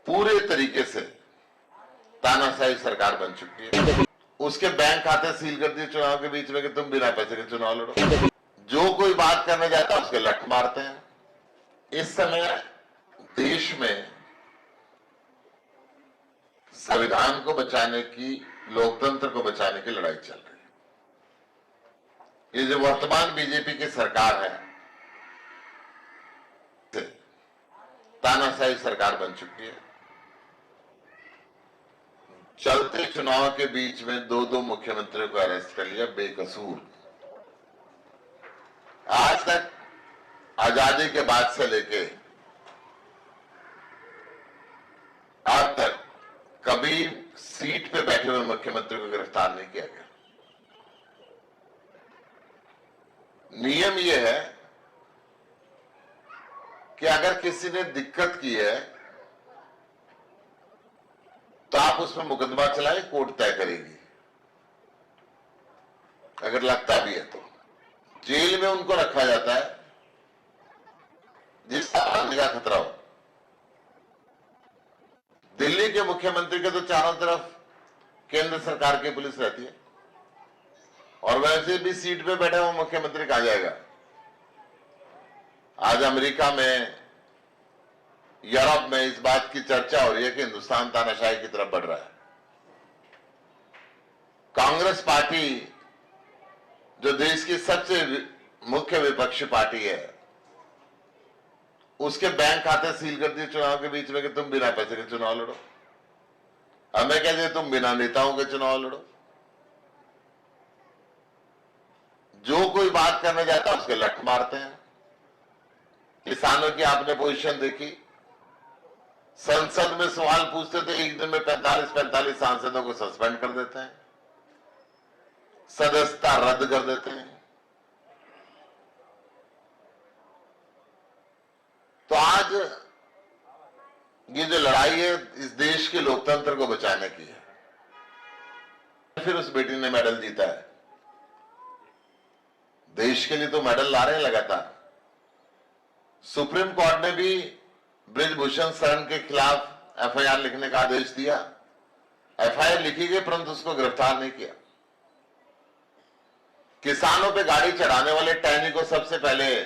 पूरे तरीके से तानाशाही सरकार बन चुकी है। उसके बैंक खाते सील कर दिए चुनाव के बीच में कि तुम बिना पैसे के चुनाव लड़ो। जो कोई बात करने जाता है उसके लठ मारते हैं। इस समय देश में संविधान को बचाने की, लोकतंत्र को बचाने की लड़ाई चल रही है। ये जो वर्तमान बीजेपी की सरकार है, तानाशाही सरकार बन चुकी है। चलते चुनाव के बीच में दो मुख्यमंत्रियों को अरेस्ट कर लिया बेकसूर। आज तक आजादी के बाद से लेके आज तक कभी सीट पे बैठे हुए मुख्यमंत्री को गिरफ्तार नहीं किया गया। नियम यह है कि अगर किसी ने दिक्कत की है तो आप उसमें मुकदमा चलाएं, कोर्ट तय करेगी। अगर लगता भी है तो जेल में उनको रखा जाता है जिसका प्राण का खतरा हो। दिल्ली के मुख्यमंत्री के तो चारों तरफ केंद्र सरकार की पुलिस रहती है, और वैसे भी सीट पे बैठा हुआ मुख्यमंत्री कहां जाएगा। आज अमेरिका में, यूरोप में इस बात की चर्चा हो रही है कि हिंदुस्तान तानाशाही की तरफ बढ़ रहा है। कांग्रेस पार्टी जो देश की सबसे मुख्य विपक्षी पार्टी है, उसके बैंक खाते सील कर दिए चुनाव के बीच में कि तुम बिना पैसे के चुनाव लड़ो। हमें कहते तुम बिना नेताओं के चुनाव लड़ो। जो कोई बात करने जाता है उसके लठ मारते हैं। किसानों की आपने पोजीशन देखी, संसद में सवाल पूछते थे, एक दिन में 45 सांसदों को सस्पेंड कर देते हैं, सदस्यता रद्द कर देते हैं। तो आज ये जो लड़ाई है इस देश के लोकतंत्र को बचाने की है। फिर उस बेटी ने मेडल जीता है। देश के लिए तो मेडल ला रहे हैं लगातार। सुप्रीम कोर्ट ने भी ब्रिजभूषण शरण के खिलाफ एफआईआर लिखने का आदेश दिया। एफआईआर लिखी गई परंतु उसको गिरफ्तार नहीं किया। किसानों पे गाड़ी चढ़ाने वाले टैनी को सबसे पहले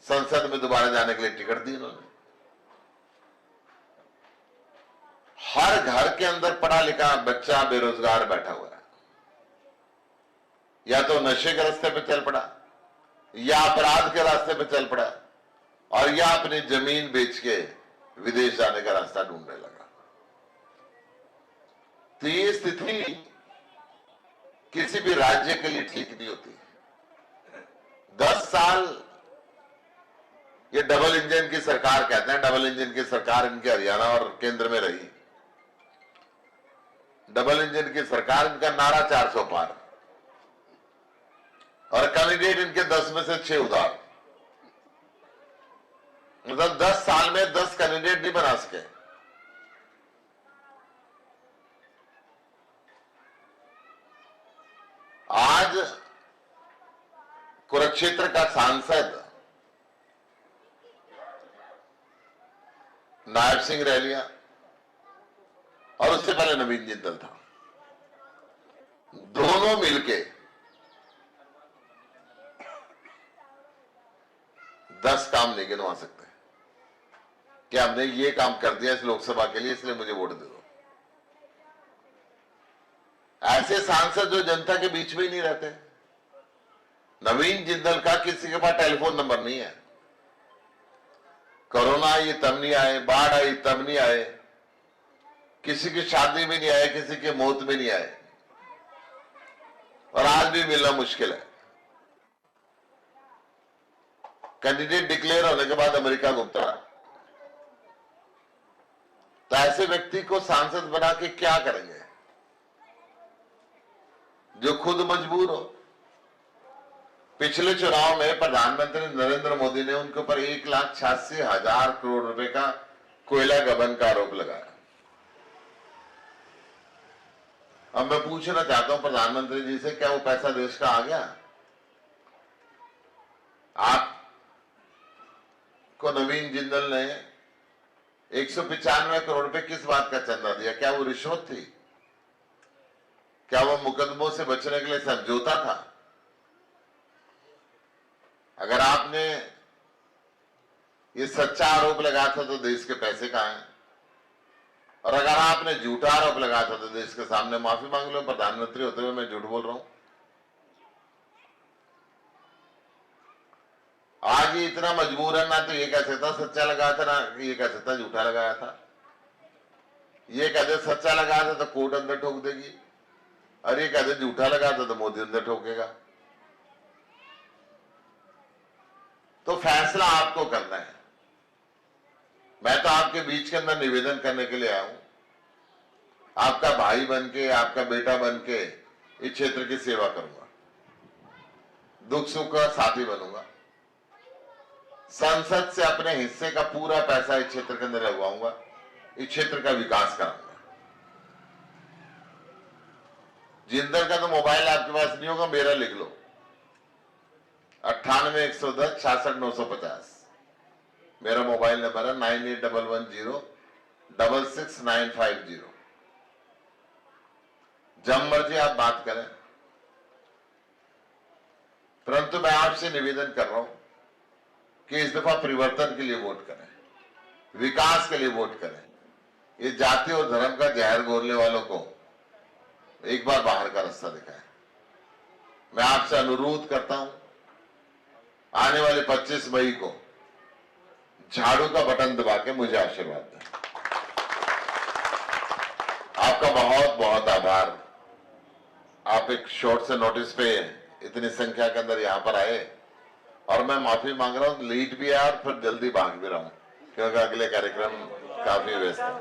संसद में दोबारा जाने के लिए टिकट दी उन्होंने। हर घर के अंदर पढ़ा लिखा बच्चा बेरोजगार बैठा हुआ है, या तो नशे के रास्ते पे चल पड़ा, या अपराध के रास्ते पे चल पड़ा, और या अपनी जमीन बेच के विदेश जाने का रास्ता ढूंढने लगा। तो ये स्थिति किसी भी राज्य के लिए ठीक नहीं होती। 10 साल ये डबल इंजन की सरकार कहते हैं। डबल इंजन की सरकार इनके हरियाणा और केंद्र में रही। डबल इंजन की सरकार, इनका नारा 400 पार, और कैंडिडेट इनके 10 में से 6 उधार। मतलब 10 साल में 10 कैंडिडेट नहीं बना सके। आज कुरुक्षेत्र का सांसद नायब सिंह रैलिया, और उससे पहले नवीन जिंदल था। दोनों मिलके 10 काम नहीं गिनवा सकते कि हमने ये काम कर दिया इस लोकसभा के लिए, इसलिए मुझे वोट दे दो। ऐसे सांसद जो जनता के बीच में ही नहीं रहते। नवीन जिंदल का किसी के पास टेलीफोन नंबर नहीं है। कोरोना आई तब नहीं आए, बाढ़ आई तब नहीं आए, किसी की शादी में नहीं आए, किसी की मौत में नहीं आए, और आज भी मिलना मुश्किल है। कैंडिडेट डिक्लेयर होने के बाद अमेरिका घूमता रहा। तो ऐसे व्यक्ति को सांसद बना के क्या करेंगे जो खुद मजबूर हो। पिछले चुनाव में प्रधानमंत्री नरेंद्र मोदी ने उनके ऊपर 1,86,000 करोड़ रुपए का कोयला गबन का आरोप लगाया। अब मैं पूछना चाहता हूं प्रधानमंत्री जी से, क्या वो पैसा देश का आ गया? आप को नवीन जिंदल ने 195 करोड़ रुपए किस बात का चंदा दिया? क्या वो रिश्वत थी? क्या वो मुकदमों से बचने के लिए समझौता था? अगर आपने ये सच्चा आरोप लगाया था तो देश के पैसे कहां हैं? और अगर आपने झूठा आरोप लगाया था तो देश के सामने माफी मांग लो। प्रधानमंत्री होते हुए मैं झूठ बोल रहा हूं? आज ये इतना मजबूर है, ना तो ये कह सकता सच्चा लगाया था, ना ये कह सकता झूठा लगाया था। ये कहते सच्चा लगाया था तो कोर्ट अंदर ठोक देगी, और ये कहते झूठा लगाया था तो मोदी अंदर ठोकेगा। तो फैसला आपको करना है। मैं तो आपके बीच के अंदर निवेदन करने के लिए आया हूं, आपका भाई बनके, आपका बेटा बनके इस क्षेत्र की सेवा करूंगा, दुख सुख का साथी बनूंगा। संसद से अपने हिस्से का पूरा पैसा इस क्षेत्र के अंदर लगवाऊंगा, इस क्षेत्र का विकास कराऊंगा। जिंदल का तो मोबाइल आपके पास नहीं होगा, मेरा लिख लो, 98-110-66-950 मेरा मोबाइल नंबर है, 9811066950। जब मर्जी आप बात करें, परंतु मैं आपसे निवेदन कर रहा हूं कि इस दफा परिवर्तन के लिए वोट करें, विकास के लिए वोट करें। ये जाति और धर्म का जहर घोलने वालों को एक बार बाहर का रास्ता दिखाएं। मैं आपसे अनुरोध करता हूं, आने वाले 25 मई को झाड़ू का बटन दबा के मुझे आशीर्वाद दें। आपका बहुत बहुत आभार। आप एक शॉर्ट से नोटिस पे इतनी संख्या के अंदर यहां पर आए, और मैं माफी मांग रहा हूं, लेट भी आया और फिर जल्दी भाग भी रहा हूं, क्योंकि अगले कार्यक्रम काफी व्यस्त है।